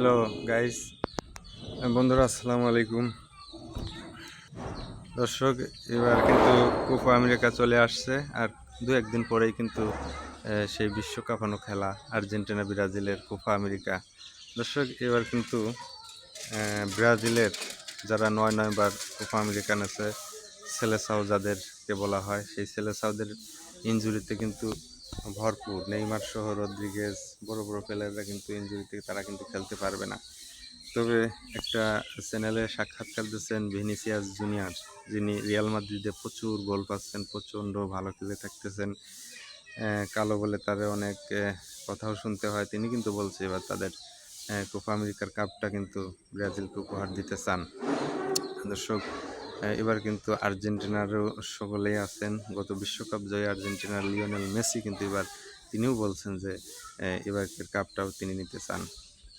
Hello guys, বন্ধুরা আসসালামু আলাইকুম। দর্শক, এবার কিন্তু কোপা আমেরিকা চলে আসছে আর দু একদিন পরেই কিন্তু সেই বিশ্বকাপানো খেলা আর্জেন্টিনা ব্রাজিলের কোপা আমেরিকা। দর্শক, এবার কিন্তু ব্রাজিলের যারা 9 বার কোপা আমেরিকান আছে, সেলেসাও যাদেরকে বলা হয়, সেই সেলেসাওদের ইনজুরিতে কিন্তু ভরপুর। নেইমার সহ রদ্রিগেজ, বড় বড় প্লেয়াররা কিন্তু ইনজুরিতে তারা কিন্তু খেলতে পারবে না। তবে একটা চ্যানেলে সাক্ষাৎকার দিচ্ছেন ভিনিসিয়াস জুনিয়র, যিনি রিয়াল মাদ্রিদে প্রচুর গোল পাচ্ছেন, প্রচণ্ড ভালো খেলে থাকতেছেন। কালো বলে তারে অনেক কথাও শুনতে হয়। তিনি কিন্তু বলছে এবার তাদের কোপা আমেরিকার কাপটা কিন্তু ব্রাজিলকে উপহার দিতে চান। দর্শক, এবার কিন্তু আর্জেন্টিনারও সকলেই আছেন। গত বিশ্বকাপ জয়ী আর্জেন্টিনার লিওনেল মেসি কিন্তু এবার তিনিও বলছেন যে এবারকার কাপটাও তিনি নিতে চান।